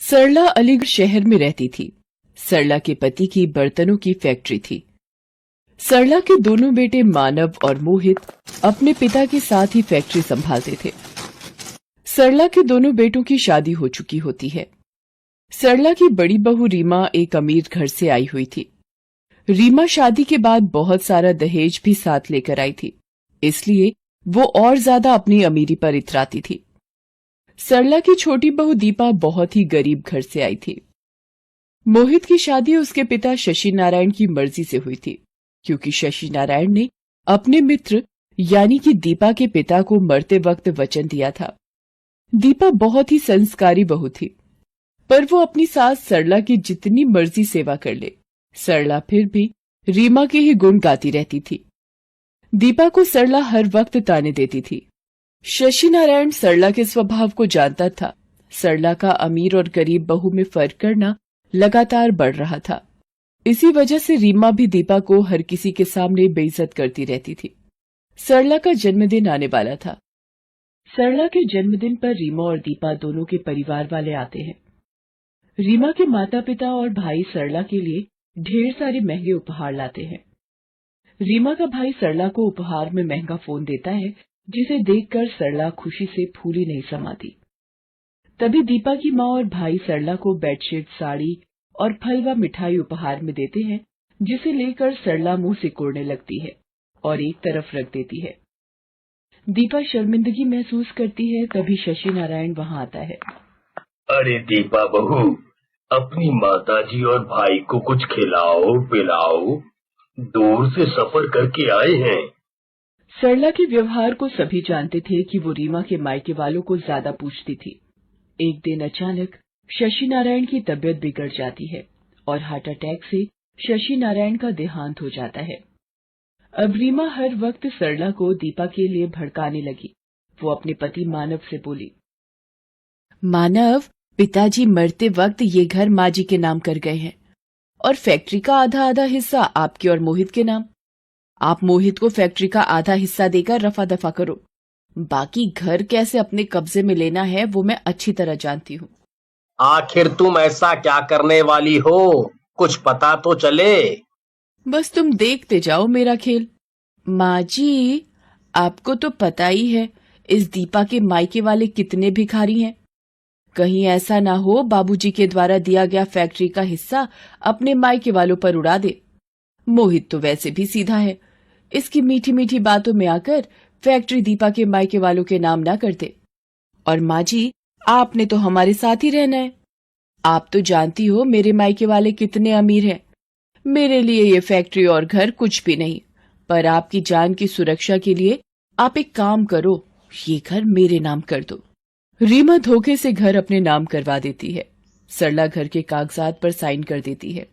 सरला अलीगढ़ शहर में रहती थी। सरला के पति की बर्तनों की फैक्ट्री थी। सरला के दोनों बेटे मानव और मोहित अपने पिता के साथ ही फैक्ट्री संभालते थे। सरला के दोनों बेटों की शादी हो चुकी होती है। सरला की बड़ी बहू रीमा एक अमीर घर से आई हुई थी। रीमा शादी के बाद बहुत सारा दहेज भी साथ लेकर आई थी, इसलिए वो और ज्यादा अपनी अमीरी पर इतराती थी। सरला की छोटी बहू दीपा बहुत ही गरीब घर से आई थी। मोहित की शादी उसके पिता शशि नारायण की मर्जी से हुई थी, क्योंकि शशि नारायण ने अपने मित्र यानी कि दीपा के पिता को मरते वक्त वचन दिया था। दीपा बहुत ही संस्कारी बहू थी, पर वो अपनी सास सरला की जितनी मर्जी सेवा कर ले, सरला फिर भी रीमा के ही गुण गाती रहती थी। दीपा को सरला हर वक्त ताने देती थी। शशि नारायण सरला के स्वभाव को जानता था। सरला का अमीर और गरीब बहू में फर्क करना लगातार बढ़ रहा था। इसी वजह से रीमा भी दीपा को हर किसी के सामने बेइज्जत करती रहती थी। सरला का जन्मदिन आने वाला था। सरला के जन्मदिन पर रीमा और दीपा दोनों के परिवार वाले आते हैं। रीमा के माता पिता और भाई सरला के लिए ढेर सारे महंगे उपहार लाते हैं। रीमा का भाई सरला को उपहार में महंगा फोन देता है, जिसे देखकर सरला खुशी से फूली नहीं समाती। तभी दीपा की माँ और भाई सरला को बेडशीट, साड़ी और फल व मिठाई उपहार में देते हैं, जिसे लेकर सरला मुंह सिकोड़ने लगती है और एक तरफ रख देती है। दीपा शर्मिंदगी महसूस करती है। तभी शशि नारायण वहाँ आता है। अरे दीपा बहू, अपनी माताजी और भाई को कुछ खिलाओ पिलाओ, दूर से सफर करके आए हैं। सरला के व्यवहार को सभी जानते थे कि वो रीमा के मायके वालों को ज्यादा पूछती थी। एक दिन अचानक शशि नारायण की तबीयत बिगड़ जाती है और हार्ट अटैक से शशि नारायण का देहांत हो जाता है। अब रीमा हर वक्त सरला को दीपा के लिए भड़काने लगी। वो अपने पति मानव से बोली, मानव, पिताजी मरते वक्त ये घर माँ जी के नाम कर गए हैं और फैक्ट्री का आधा आधा हिस्सा आपके और मोहित के नाम। आप मोहित को फैक्ट्री का आधा हिस्सा देकर रफा दफा करो। बाकी घर कैसे अपने कब्जे में लेना है वो मैं अच्छी तरह जानती हूँ। आखिर तुम ऐसा क्या करने वाली हो, कुछ पता तो चले। बस तुम देखते जाओ मेरा खेल। माँ जी, आपको तो पता ही है इस दीपा के मायके वाले कितने भिखारी हैं। कहीं ऐसा ना हो बाबूजी के द्वारा दिया गया फैक्ट्री का हिस्सा अपने मायके वालों पर उड़ा दे। मोहित तो वैसे भी सीधा है, इसकी मीठी मीठी बातों में आकर फैक्ट्री दीपा के मायके वालों के नाम ना कर दे। और माँ जी, आपने तो हमारे साथ ही रहना है। आप तो जानती हो मेरे मायके वाले कितने अमीर हैं। मेरे लिए ये फैक्ट्री और घर कुछ भी नहीं, पर आपकी जान की सुरक्षा के लिए आप एक काम करो, ये घर मेरे नाम कर दो। रीमा धोखे से घर अपने नाम करवा देती है। सरला घर के कागजात पर साइन कर देती है।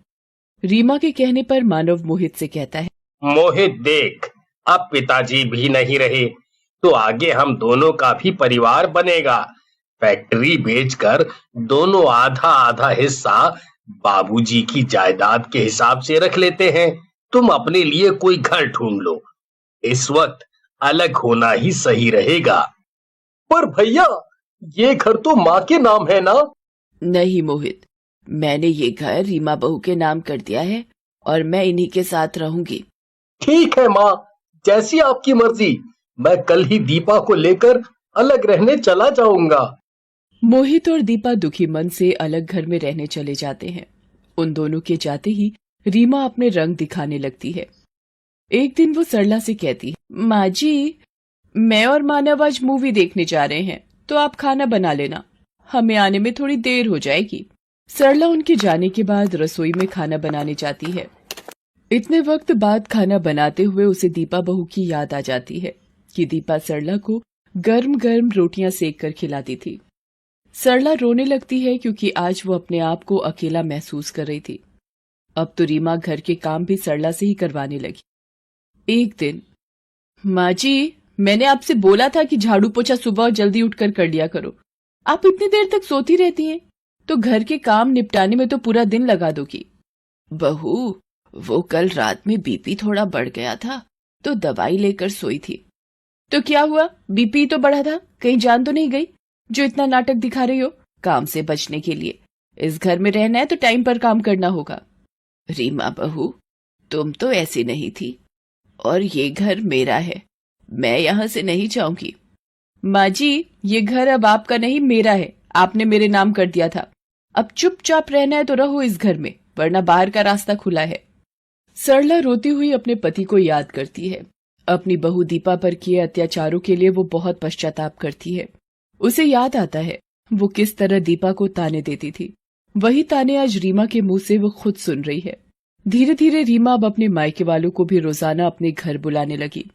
रीमा के कहने पर मानव मोहित से कहता है, मोहित देख, अब पिताजी भी नहीं रहे तो आगे हम दोनों का भी परिवार बनेगा। फैक्ट्री बेचकर दोनों आधा आधा हिस्सा बाबूजी की जायदाद के हिसाब से रख लेते हैं। तुम अपने लिए कोई घर ढूंढ लो, इस वक्त अलग होना ही सही रहेगा। पर भैया, ये घर तो माँ के नाम है ना? नहीं मोहित, मैंने ये घर रीमा बहू के नाम कर दिया है और मैं इन्हीं के साथ रहूंगी। ठीक है माँ, जैसी आपकी मर्जी। मैं कल ही दीपा को लेकर अलग रहने चला जाऊंगा। मोहित और दीपा दुखी मन से अलग घर में रहने चले जाते हैं। उन दोनों के जाते ही रीमा अपने रंग दिखाने लगती है। एक दिन वो सरला से कहती है, माँ जी, मैं और मानव आज मूवी देखने जा रहे हैं, तो आप खाना बना लेना, हमें आने में थोड़ी देर हो जाएगी। सरला उनके जाने के बाद रसोई में खाना बनाने जाती है। इतने वक्त बाद खाना बनाते हुए उसे दीपा बहू की याद आ जाती है कि दीपा सरला को गर्म गर्म रोटियां सेक कर खिलाती थी। सरला रोने लगती है क्योंकि आज वो अपने आप को अकेला महसूस कर रही थी। अब तो रीमा घर के काम भी सरला से ही करवाने लगी। एक दिन, माँ जी, मैंने आपसे बोला था कि झाड़ू पोछा सुबह जल्दी उठकर कर लिया करो। आप इतनी देर तक सोती रहती हैं, तो घर के काम निपटाने में तो पूरा दिन लगा दोगी। बहू, वो कल रात में बीपी थोड़ा बढ़ गया था, तो दवाई लेकर सोई थी। तो क्या हुआ, बीपी तो बढ़ा था, कहीं जान तो नहीं गई जो इतना नाटक दिखा रही हो काम से बचने के लिए? इस घर में रहना है तो टाइम पर काम करना होगा। रीमा बहू, तुम तो ऐसी नहीं थी, और ये घर मेरा है, मैं यहाँ से नहीं जाऊंगी। माँ जी, ये घर अब आपका नहीं मेरा है, आपने मेरे नाम कर दिया था। अब चुपचाप रहना है तो रहो इस घर में, वरना बाहर का रास्ता खुला है। सरला रोती हुई अपने पति को याद करती है। अपनी बहू दीपा पर किए अत्याचारों के लिए वो बहुत पश्चाताप करती है। उसे याद आता है वो किस तरह दीपा को ताने देती थी। वही ताने आज रीमा के मुंह से वो खुद सुन रही है। धीरे धीरे रीमा अब अपने मायके वालों को भी रोजाना अपने घर बुलाने लगी।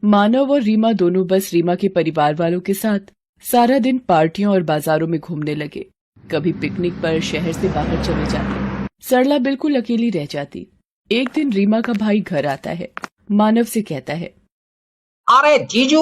मानव और रीमा दोनों बस रीमा के परिवार वालों के साथ सारा दिन पार्टियों और बाजारों में घूमने लगे। कभी पिकनिक पर शहर से बाहर चले जाते। सरला बिल्कुल अकेली रह जाती। एक दिन रीमा का भाई घर आता है। मानव से कहता है, अरे जीजू,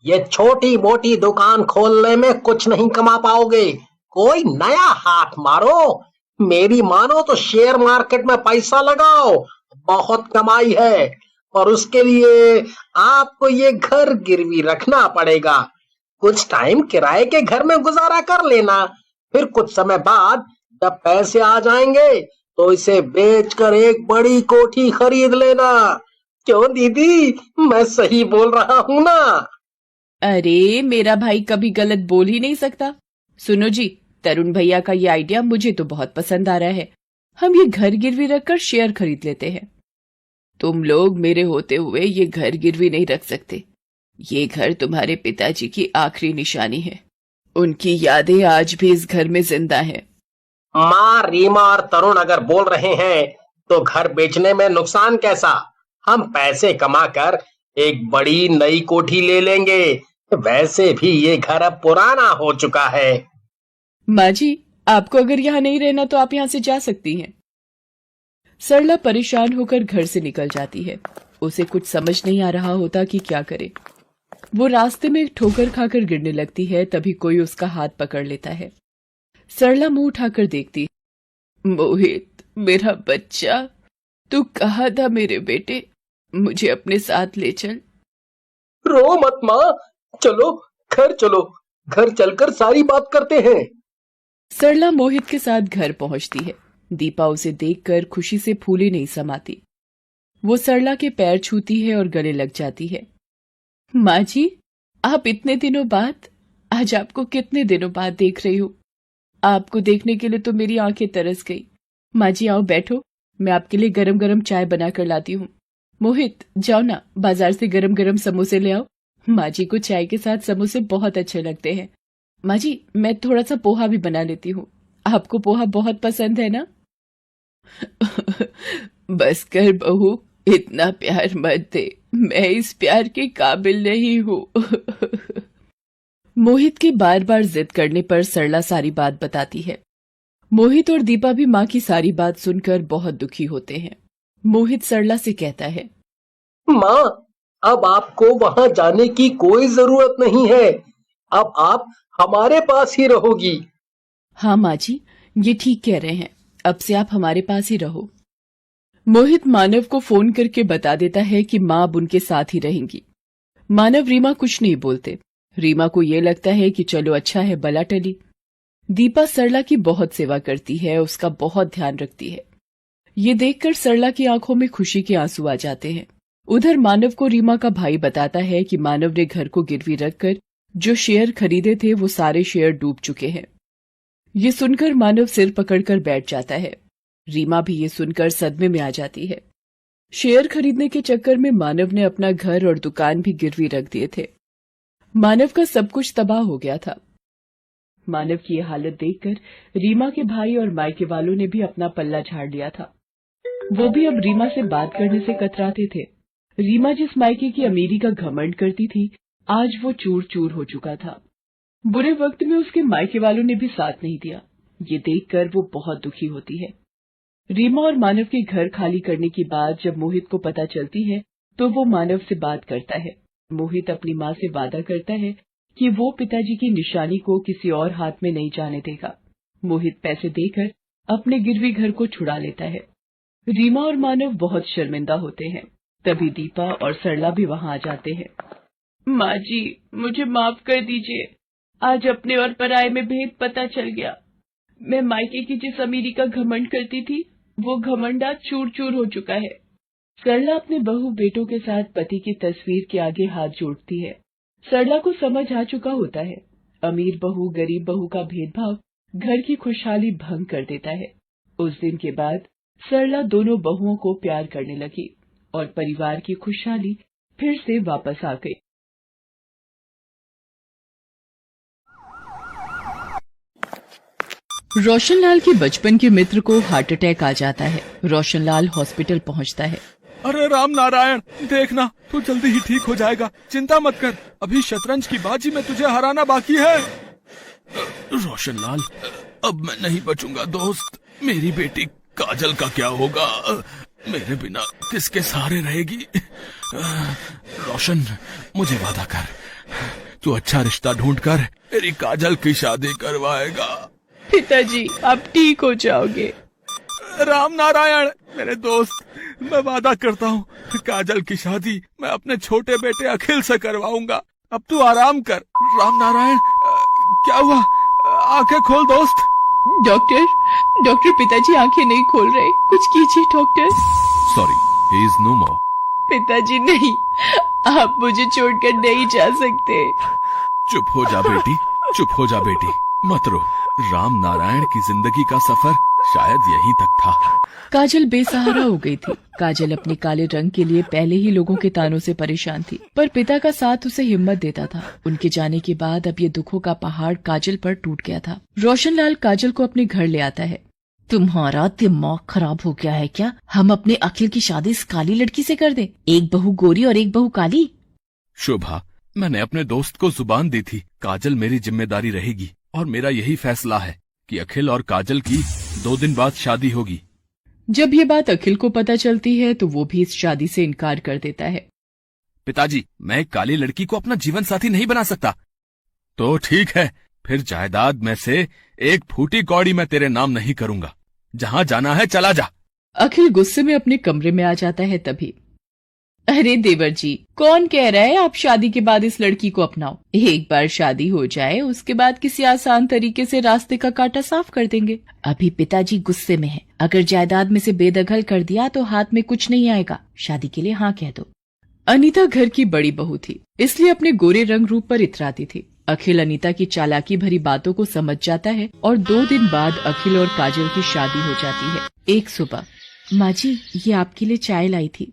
ये छोटी मोटी दुकान खोलने में कुछ नहीं कमा पाओगे, कोई नया हाथ मारो। मेरी मानो तो शेयर मार्केट में पैसा लगाओ, बहुत कमाई है। और उसके लिए आपको ये घर गिरवी रखना पड़ेगा। कुछ टाइम किराए के घर में गुजारा कर लेना, फिर कुछ समय बाद जब पैसे आ जाएंगे तो इसे बेचकर एक बड़ी कोठी खरीद लेना। क्यों दीदी, मैं सही बोल रहा हूँ ना? अरे मेरा भाई कभी गलत बोल ही नहीं सकता। सुनो जी, तरुण भैया का ये आइडिया मुझे तो बहुत पसंद आ रहा है। हम ये घर गिरवी रखकर शेयर खरीद लेते हैं। तुम लोग मेरे होते हुए ये घर गिरवी नहीं रख सकते। ये घर तुम्हारे पिताजी की आखिरी निशानी है। उनकी यादें आज भी इस घर में जिंदा हैं। माँ, रीमा और तरुण अगर बोल रहे हैं तो घर बेचने में नुकसान कैसा? हम पैसे कमाकर एक बड़ी नई कोठी ले लेंगे। वैसे भी ये घर अब पुराना हो चुका है। माँ जी, आपको अगर यहाँ नहीं रहना तो आप यहाँ से जा सकती हैं। सरला परेशान होकर घर से निकल जाती है। उसे कुछ समझ नहीं आ रहा होता कि क्या करे। वो रास्ते में ठोकर खाकर गिरने लगती है। तभी कोई उसका हाथ पकड़ लेता है। सरला मुंह उठाकर देखती, मोहित मेरा बच्चा, तू कहाँ था मेरे बेटे? मुझे अपने साथ ले चल। रो मत माँ, चलो घर चलो, घर चलकर सारी बात करते हैं। सरला मोहित के साथ घर पहुंचती है। दीपा उसे देखकर खुशी से फूले नहीं समाती। वो सरला के पैर छूती है और गले लग जाती है। माँ जी, आप इतने दिनों बाद, आज आपको कितने दिनों बाद देख रही हूँ। आपको देखने के लिए तो मेरी आंखें तरस गई। माँ जी आओ बैठो, मैं आपके लिए गरम गरम चाय बना कर लाती हूँ। मोहित जाओ ना, बाजार से गरम गरम समोसे ले आओ। माँ जी को चाय के साथ समोसे बहुत अच्छे लगते हैं। माँ जी, मैं थोड़ा सा पोहा भी बना लेती हूँ। आपको पोहा बहुत पसंद है ना? बस कर बहू, इतना प्यार मत दे, मैं इस प्यार के काबिल नहीं हूँ। मोहित के बार बार जिद करने पर सरला सारी बात बताती है। मोहित और दीपा भी माँ की सारी बात सुनकर बहुत दुखी होते हैं। मोहित सरला से कहता है, माँ, अब आपको वहां जाने की कोई जरूरत नहीं है। अब आप हमारे पास ही रहोगी। हाँ माँ जी, ये ठीक कह रहे हैं, अब से आप हमारे पास ही रहो। मोहित मानव को फोन करके बता देता है कि माँ अब उनके साथ ही रहेंगी। मानव रीमा कुछ नहीं बोलते। रीमा को ये लगता है कि चलो अच्छा है, बला टली। दीपा सरला की बहुत सेवा करती है, उसका बहुत ध्यान रखती है। ये देखकर सरला की आंखों में खुशी के आंसू आ जाते हैं। उधर मानव को रीमा का भाई बताता है कि मानव ने घर को गिरवी रखकर जो शेयर खरीदे थे वो सारे शेयर डूब चुके हैं। ये सुनकर मानव सिर पकड़कर बैठ जाता है। रीमा भी ये सुनकर सदमे में आ जाती है। शेयर खरीदने के चक्कर में मानव ने अपना घर और दुकान भी गिरवी रख दिए थे। मानव का सब कुछ तबाह हो गया था। मानव की यह हालत देखकर रीमा के भाई और मायके वालों ने भी अपना पल्ला झाड़ लिया था। वो भी अब रीमा से बात करने से कतराते थे। रीमा जिस मायके की अमीरी का घमंड करती थी, आज वो चूर चूर हो चुका था। बुरे वक्त में उसके मायके वालों ने भी साथ नहीं दिया। ये देखकर वो बहुत दुखी होती है। रीमा और मानव के घर खाली करने की बात जब मोहित को पता चलती है तो वो मानव से बात करता है। मोहित अपनी माँ से वादा करता है कि वो पिताजी की निशानी को किसी और हाथ में नहीं जाने देगा। मोहित पैसे देकर अपने गिरवी घर को छुड़ा लेता है। रीमा और मानव बहुत शर्मिंदा होते हैं। तभी दीपा और सरला भी वहां आ जाते हैं। माँ जी, मुझे माफ कर दीजिए, आज अपने और पराये में भेद पता चल गया। मैं मायके की जिस अमीरी का घमंड करती थी, वो घमंड आज चूर चूर हो चुका है। सरला अपने बहू बेटों के साथ पति की तस्वीर के आगे हाथ जोड़ती है। सरला को समझ आ चुका होता है, अमीर बहू गरीब बहू का भेदभाव घर की खुशहाली भंग कर देता है। उस दिन के बाद सरला दोनों बहुओं को प्यार करने लगी और परिवार की खुशहाली फिर से वापस आ गई। रोशनलाल के बचपन के मित्र को हार्ट अटैक आ जाता है। रोशनलाल हॉस्पिटल पहुंचता है। अरे राम नारायण, देखना तू जल्दी ही ठीक हो जाएगा, चिंता मत कर। अभी शतरंज की बाजी में तुझे हराना बाकी है। रोशनलाल, अब मैं नहीं बचूंगा दोस्त। मेरी बेटी काजल का क्या होगा? मेरे बिना किसके सहारे रहेगी? रोशन, मुझे वादा कर, तू अच्छा रिश्ता ढूंढकर मेरी काजल की शादी करवाएगा। पिताजी, आप ठीक हो जाओगे। राम नारायण मेरे दोस्त, मैं वादा करता हूँ काजल की शादी मैं अपने छोटे बेटे अखिल से करवाऊंगा। अब तू आराम कर। राम नारायण, क्या हुआ? आंखें खोल दोस्त। डॉक्टर, पिताजी आंखें नहीं खोल रहे, कुछ कीजिए doctor. Sorry, he is no more. पिताजी नहीं, आप मुझे छोड़कर नहीं जा सकते। चुप हो जा बेटी, चुप हो जा बेटी, मत रो। राम नारायण की जिंदगी का सफर शायद यहीं तक था। काजल बेसहारा हो गई थी। काजल अपने काले रंग के लिए पहले ही लोगों के तानों से परेशान थी, पर पिता का साथ उसे हिम्मत देता था। उनके जाने के बाद अब ये दुखों का पहाड़ काजल पर टूट गया था। रोशनलाल काजल को अपने घर ले आता है। तुम्हारा दिमाग खराब हो गया है क्या? हम अपने अखिल की शादी इस काली लड़की से कर दें? एक बहू गोरी और एक बहू काली। शोभा, मैंने अपने दोस्त को जुबान दी थी, काजल मेरी जिम्मेदारी रहेगी और मेरा यही फैसला है कि अखिल और काजल की 2 दिन बाद शादी होगी। जब ये बात अखिल को पता चलती है तो वो भी इस शादी से इनकार कर देता है। पिताजी, मैं एक काली लड़की को अपना जीवन साथी नहीं बना सकता। तो ठीक है, फिर जायदाद में से एक फूटी कौड़ी मैं तेरे नाम नहीं करूंगा। जहां जाना है चला जा। अखिल गुस्से में अपने कमरे में आ जाता है। तभी, अरे देवर जी, कौन कह रहा है आप शादी के बाद इस लड़की को अपनाओ? एक बार शादी हो जाए, उसके बाद किसी आसान तरीके से रास्ते का कांटा साफ कर देंगे। अभी पिताजी गुस्से में है, अगर जायदाद में से बेदखल कर दिया तो हाथ में कुछ नहीं आएगा। शादी के लिए हाँ कह दो। अनीता घर की बड़ी बहू थी, इसलिए अपने गोरे रंग रूप पर इतराती थी। अखिल अनीता की चालाकी भरी बातों को समझ जाता है और 2 दिन बाद अखिल और काजल की शादी हो जाती है। एक सुबह, माँ जी, ये आपके लिए चाय लाई थी।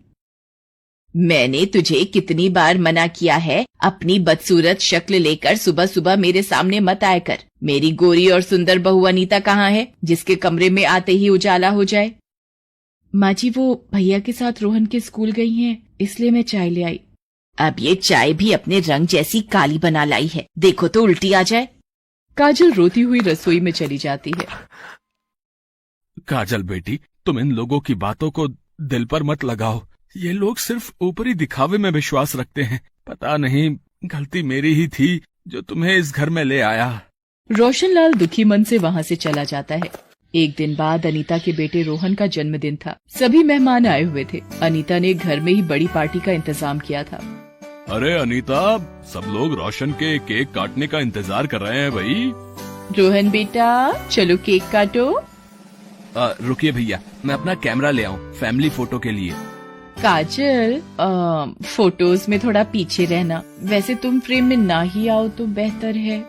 मैंने तुझे कितनी बार मना किया है, अपनी बदसूरत शक्ल लेकर सुबह सुबह मेरे सामने मत आया कर। मेरी गोरी और सुंदर बहू अनीता कहाँ है, जिसके कमरे में आते ही उजाला हो जाए? माँ जी, वो भैया के साथ रोहन के स्कूल गई हैं, इसलिए मैं चाय ले आई। अब ये चाय भी अपने रंग जैसी काली बना लाई है, देखो तो उल्टी आ जाए। काजल रोती हुई रसोई में चली जाती है। काजल बेटी, तुम इन लोगों की बातों को दिल पर मत लगाओ। ये लोग सिर्फ ऊपरी दिखावे में विश्वास रखते हैं। पता नहीं, गलती मेरी ही थी जो तुम्हें इस घर में ले आया। रोशनलाल दुखी मन से वहाँ से चला जाता है। एक दिन बाद अनीता के बेटे रोहन का जन्मदिन था। सभी मेहमान आए हुए थे। अनीता ने घर में ही बड़ी पार्टी का इंतजाम किया था। अरे अनीता, सब लोग रोशन के केक काटने का इंतजार कर रहे हैं भाई। रोहन बेटा, चलो केक काटो। रुकिए भैया, मैं अपना कैमरा ले आऊं फैमिली फोटो के लिए। काजल, फोटोज में थोड़ा पीछे रहना। वैसे तुम फ्रेम में ना ही आओ तो बेहतर है।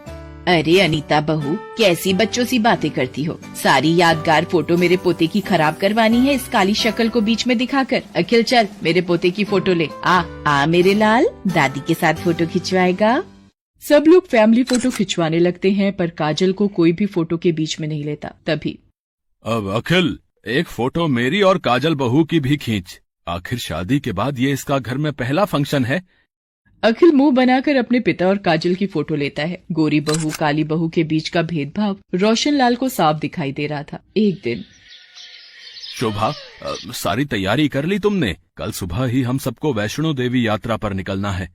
अरे अनीता बहू, कैसी बच्चों सी बातें करती हो? सारी यादगार फोटो मेरे पोते की खराब करवानी है इस काली शक्ल को बीच में दिखाकर। अखिल, चल मेरे पोते की फोटो ले आ मेरे लाल, दादी के साथ फोटो खिंचवाएगा। सब लोग फैमिली फोटो खिंचवाने लगते हैं, पर काजल को कोई भी फोटो के बीच में नहीं लेता। तभी, अब अखिल, एक फोटो मेरी और काजल बहू की भी खींच। आखिर शादी के बाद ये इसका घर में पहला फंक्शन है। अखिल मुंह बनाकर अपने पिता और काजल की फोटो लेता है। गोरी बहू काली बहू के बीच का भेदभाव रोशनलाल को साफ दिखाई दे रहा था। एक दिन, शोभा, सारी तैयारी कर ली तुमने? कल सुबह ही हम सबको वैष्णो देवी यात्रा पर निकलना है।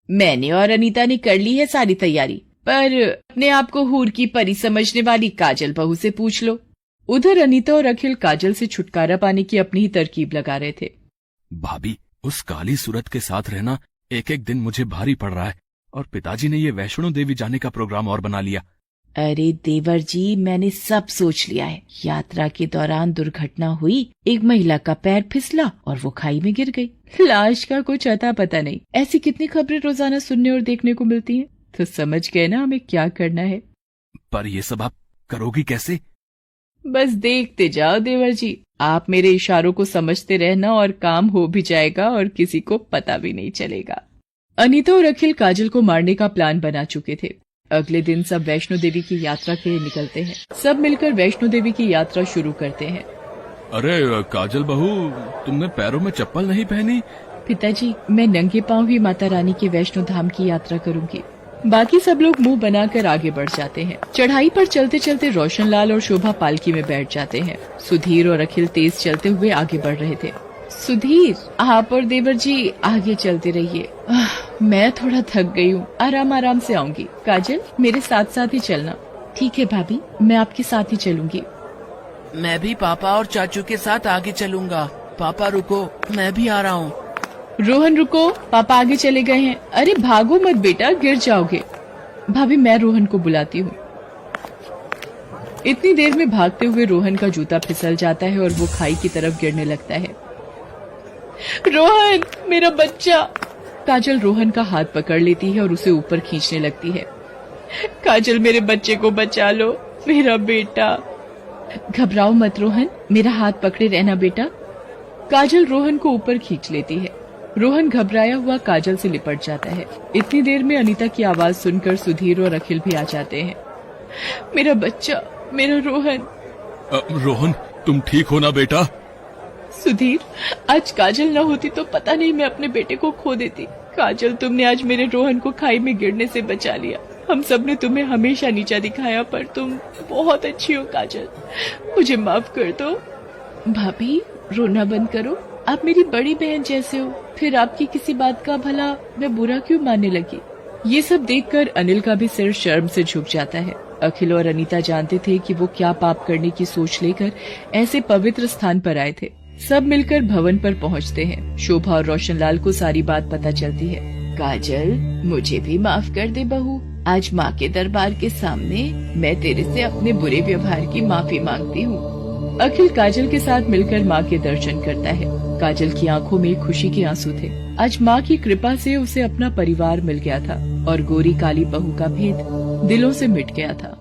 मैंने और अनीता ने कर ली है सारी तैयारी, पर अपने आप को हूर की परी समझने वाली काजल बहू से पूछ लो। उधर अनीता और अखिल काजल से छुटकारा पाने की अपनी ही तरकीब लगा रहे थे। भाभी, उस काली सूरत के साथ रहना एक एक दिन मुझे भारी पड़ रहा है, और पिताजी ने ये वैष्णो देवी जाने का प्रोग्राम और बना लिया। अरे देवर जी, मैंने सब सोच लिया है। यात्रा के दौरान दुर्घटना हुई, एक महिला का पैर फिसला और वो खाई में गिर गई। लाश का कुछ अता पता नहीं। ऐसी कितनी खबरें रोजाना सुनने और देखने को मिलती हैं। तो समझ गए ना हमें क्या करना है। पर ये सब आप करोगी कैसे? बस देखते जाओ देवर जी, आप मेरे इशारों को समझते रहना और काम हो भी जाएगा और किसी को पता भी नहीं चलेगा। अनीता और अखिल काजल को मारने का प्लान बना चुके थे। अगले दिन सब वैष्णो देवी की यात्रा के लिए निकलते हैं। सब मिलकर वैष्णो देवी की यात्रा शुरू करते हैं। अरे काजल बहू, तुमने पैरों में चप्पल नहीं पहनी? पिताजी, मैं नंगे पांव ही माता रानी के वैष्णो धाम की यात्रा करूंगी। बाकी सब लोग मुंह बनाकर आगे बढ़ जाते हैं। चढ़ाई पर चलते चलते रोशनलाल और शोभा पालकी में बैठ जाते हैं। सुधीर और अखिल तेज चलते हुए आगे बढ़ रहे थे। सुधीर, आप और देवर जी आगे चलते रहिए। मैं थोड़ा थक गई हूँ, आराम आराम से आऊंगी। काजल, मेरे साथ साथ ही चलना। ठीक है भाभी, मैं आपके साथ ही चलूंगी। मैं भी पापा और चाचू के साथ आगे चलूंगा। पापा रुको, मैं भी आ रहा हूँ। रोहन रुको, पापा आगे चले गए हैं। अरे भागो मत बेटा, गिर जाओगे। भाभी, मैं रोहन को बुलाती हूँ। इतनी देर में भागते हुए रोहन का जूता फिसल जाता है और वो खाई की तरफ गिरने लगता है। रोहन, मेरा बच्चा। काजल रोहन का हाथ पकड़ लेती है और उसे ऊपर खींचने लगती है। काजल, मेरे बच्चे को बचा लो, मेरा बेटा। घबराओ मत रोहन, मेरा हाथ पकड़े रहना बेटा। काजल रोहन को ऊपर खींच लेती है। रोहन घबराया हुआ काजल से लिपट जाता है। इतनी देर में अनीता की आवाज सुनकर सुधीर और अखिल भी आ जाते हैं। मेरा बच्चा, मेरा रोहन। रोहन, तुम ठीक हो ना बेटा? सुधीर, आज काजल न होती तो पता नहीं मैं अपने बेटे को खो देती। काजल, तुमने आज मेरे रोहन को खाई में गिरने से बचा लिया। हम सब ने तुम्हें हमेशा नीचा दिखाया, पर तुम बहुत अच्छी हो काजल, मुझे माफ कर दो। भाभी, रोना बंद करो, आप मेरी बड़ी बहन जैसे हो, फिर आपकी किसी बात का भला मैं बुरा क्यों मानने लगी। ये सब देखकर अनिल का भी सिर शर्म से झुक जाता है। अखिल और अनीता जानते थे कि वो क्या पाप करने की सोच लेकर ऐसे पवित्र स्थान पर आए थे। सब मिलकर भवन पर पहुंचते हैं। शोभा और रोशनलाल को सारी बात पता चलती है। काजल, मुझे भी माफ कर दे बहू। आज माँ के दरबार के सामने मैं तेरे से अपने बुरे व्यवहार की माफी मांगती हूँ। अखिल काजल के साथ मिलकर माँ के दर्शन करता है। काजल की आंखों में खुशी के आंसू थे। आज माँ की कृपा से उसे अपना परिवार मिल गया था और गोरी काली बहू का भेद दिलों से मिट गया था।